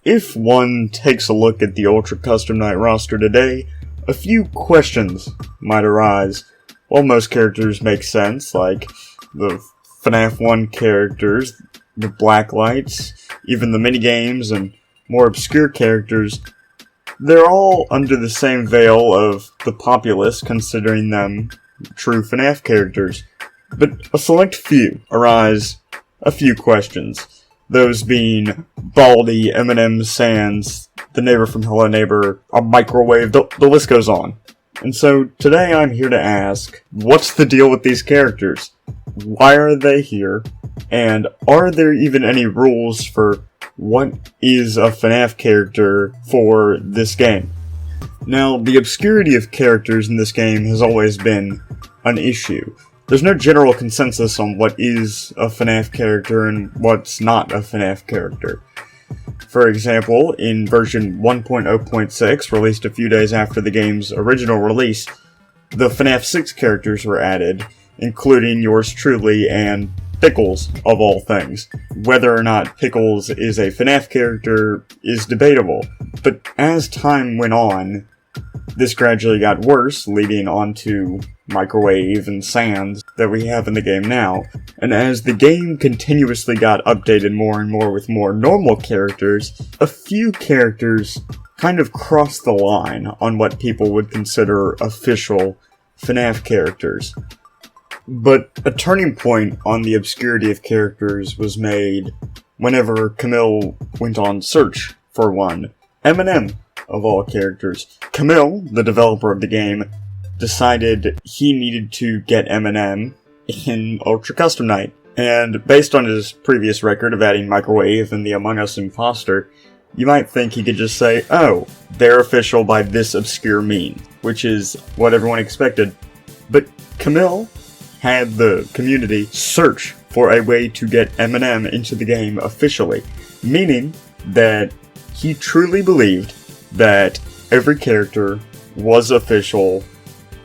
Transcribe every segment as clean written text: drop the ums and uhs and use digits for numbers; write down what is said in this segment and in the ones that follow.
If one takes a look at the Ultra Custom Night roster today, a few questions might arise. While most characters make sense, like the FNAF 1 characters, the Blacklights, even the minigames, and more obscure characters, they're all under the same veil of the populace considering them true FNAF characters. But a select few arise a few questions. Those being Baldy, Eminem, Sans, the neighbor from Hello Neighbor, a microwave, the list goes on. And so today I'm here to ask, what's the deal with these characters? Why are they here? And are there even any rules for what is a FNAF character for this game? Now, the obscurity of characters in this game has always been an issue. There's no general consensus on what is a FNAF character and what's not a FNAF character. For example, in version 1.0.6, released a few days after the game's original release, the FNAF 6 characters were added, including yours truly and Pickles, of all things. Whether or not Pickles is a FNAF character is debatable, but as time went on, this gradually got worse, leading on to Microwave and Sans that we have in the game now. And as the game continuously got updated more and more with more normal characters, a few characters kind of crossed the line on what people would consider official FNAF characters. But a turning point on the obscurity of characters was made whenever Camille went on search for one. Eminem, of all characters. Camille, the developer of the game, decided he needed to get Eminem in Ultra Custom Night. And based on his previous record of adding Microwave and the Among Us imposter, you might think he could just say, oh, they're official by this obscure means, which is what everyone expected. But Camille had the community search for a way to get Eminem into the game officially, meaning that he truly believed that every character was official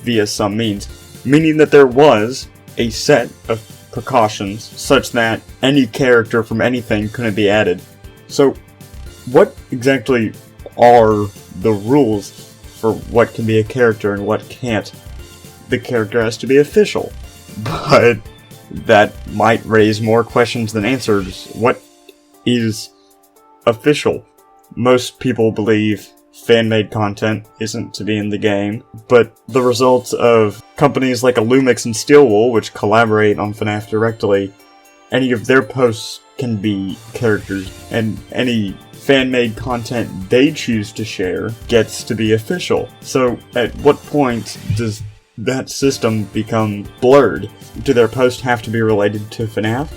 via some means, meaning that there was a set of precautions such that any character from anything couldn't be added. So, what exactly are the rules for what can be a character and what can't? The character has to be official, but that might raise more questions than answers. What is official? Most people believe fan-made content isn't to be in the game, but the results of companies like Illumix and Steelwool, which collaborate on FNAF directly, any of their posts can be characters, and any fan-made content they choose to share gets to be official. So, at what point does that system become blurred? Do their posts have to be related to FNAF?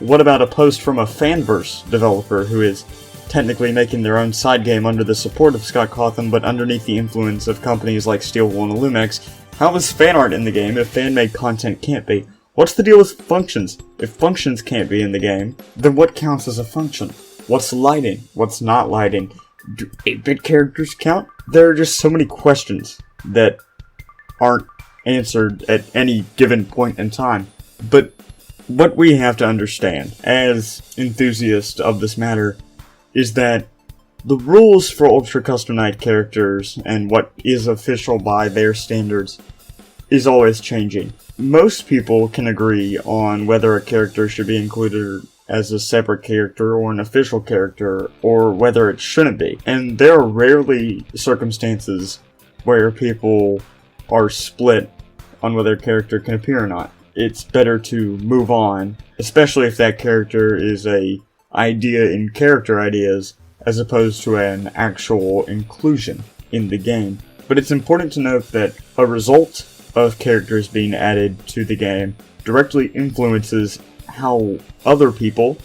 What about a post from a Fanverse developer who is technically making their own side game under the support of Scott Cawthon, but underneath the influence of companies like Steelwool and Illumix? How is fan art in the game if fan-made content can't be? What's the deal with functions? If functions can't be in the game, then what counts as a function? What's lighting? What's not lighting? Do 8-bit characters count? There are just so many questions that aren't answered at any given point in time. But what we have to understand, as enthusiasts of this matter, is that the rules for Ultra Custom Night characters and what is official by their standards is always changing. Most people can agree on whether a character should be included as a separate character or an official character, or whether it shouldn't be. And there are rarely circumstances where people are split on whether a character can appear or not. It's better to move on, especially if that character is a idea in character ideas as opposed to an actual inclusion in the game. But it's important to note that a result of characters being added to the game directly influences how other people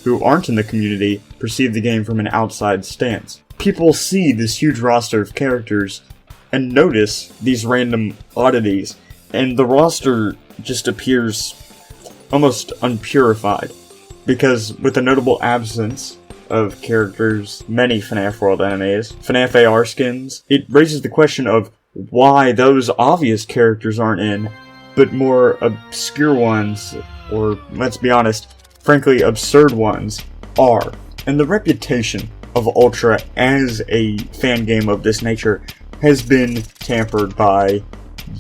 who aren't in the community perceive the game from an outside stance. People see this huge roster of characters and notice these random oddities, and the roster just appears almost unpurified. Because with the notable absence of characters, many FNAF World enemies, FNAF AR skins, it raises the question of why those obvious characters aren't in, but more obscure ones, or let's be honest, frankly absurd ones, are. And the reputation of Ultra as a fan game of this nature has been tampered by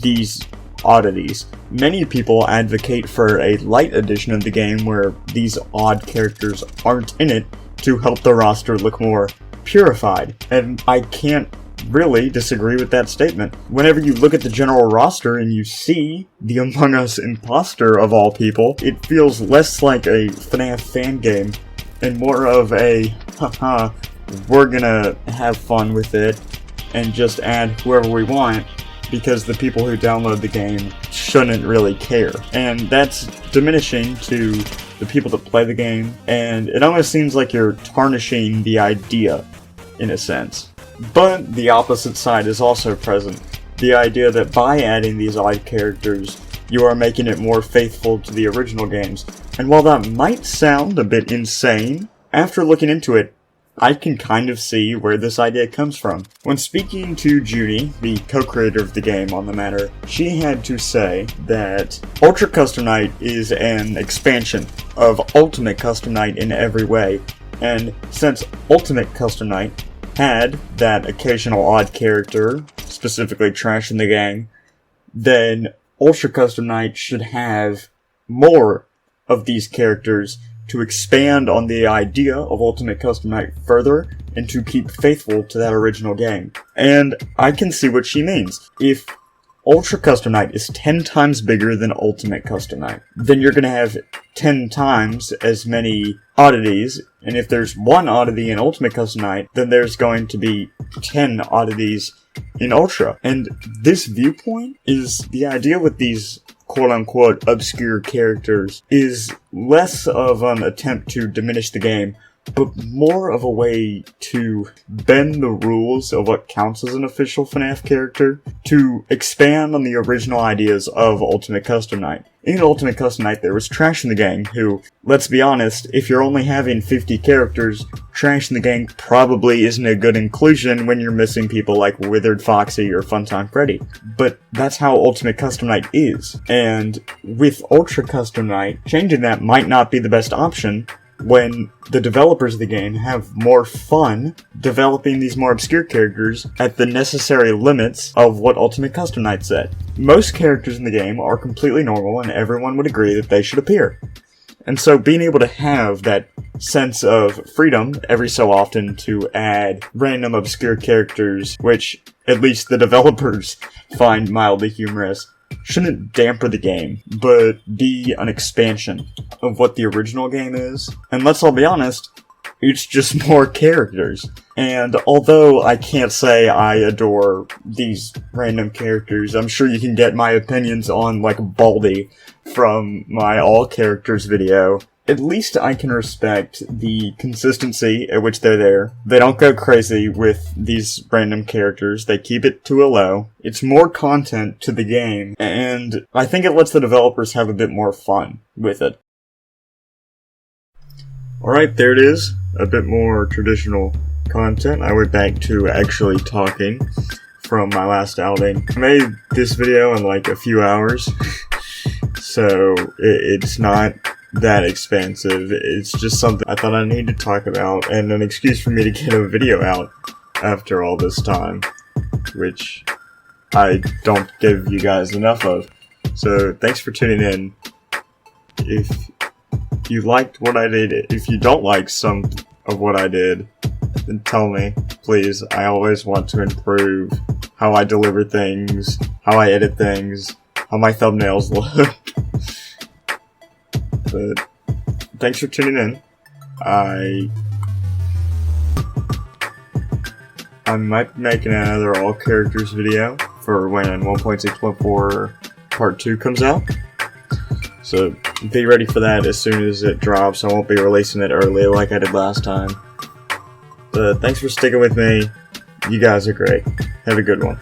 these oddities. Many people advocate for a light edition of the game where these odd characters aren't in it to help the roster look more purified, and I can't really disagree with that statement. Whenever you look at the general roster and you see the Among Us imposter of all people, it feels less like a FNAF fan game and more of a, haha, we're gonna have fun with it and just add whoever we want because the people who download the game shouldn't really care. And that's diminishing to the people that play the game, and it almost seems like you're tarnishing the idea, in a sense. But the opposite side is also present. The idea that by adding these odd characters, you are making it more faithful to the original games. And while that might sound a bit insane, after looking into it, I can kind of see where this idea comes from. When speaking to Judy, the co-creator of the game on the matter, she had to say that Ultra Custom Night is an expansion of Ultimate Custom Night in every way, and since Ultimate Custom Night had that occasional odd character, specifically Trash in the Gang, then Ultra Custom Night should have more of these characters to expand on the idea of Ultimate Custom Night further and to keep faithful to that original game. And I can see what she means. If Ultra Custom Night is 10 times bigger than Ultimate Custom Night, then you're going to have 10 times as many oddities, and if there's one oddity in Ultimate Custom Night, then there's going to be 10 oddities in Ultra. And this viewpoint is the idea with these quote-unquote obscure characters is less of an attempt to diminish the game, but more of a way to bend the rules of what counts as an official FNAF character to expand on the original ideas of Ultimate Custom Night. In Ultimate Custom Night, there was Trash in the Gang, who, let's be honest, if you're only having 50 characters, Trash in the Gang probably isn't a good inclusion when you're missing people like Withered Foxy or Funtime Freddy. But that's how Ultimate Custom Night is. And with Ultra Custom Night, changing that might not be the best option when the developers of the game have more fun developing these more obscure characters at the necessary limits of what Ultimate Custom Night said. Most characters in the game are completely normal and everyone would agree that they should appear. And so being able to have that sense of freedom every so often to add random obscure characters, which at least the developers find mildly humorous, shouldn't dampen the game, but be an expansion of what the original game is. And let's all be honest, it's just more characters. And although I can't say I adore these random characters, I'm sure you can get my opinions on, like, Baldy from my All Characters video. At least I can respect the consistency at which they're there. They don't go crazy with these random characters. They keep it to a low. It's more content to the game, and I think it lets the developers have a bit more fun with it. Alright, there it is. A bit more traditional content. I went back to actually talking from my last outing. I made this video in like a few hours, so it's not that expansive. It's just something I thought I needed to talk about, and an excuse for me to get a video out after all this time, which I don't give you guys enough of. So thanks for tuning in. If you liked what I did, if you don't like some of what I did, then tell me, please. I always want to improve how I deliver things, how I edit things, how my thumbnails look. But thanks for tuning in. I might be making another all characters video for when 1.6.4 part 2 comes out. So be ready for that as soon as it drops. I won't be releasing it early like I did last time. But thanks for sticking with me. You guys are great. Have a good one.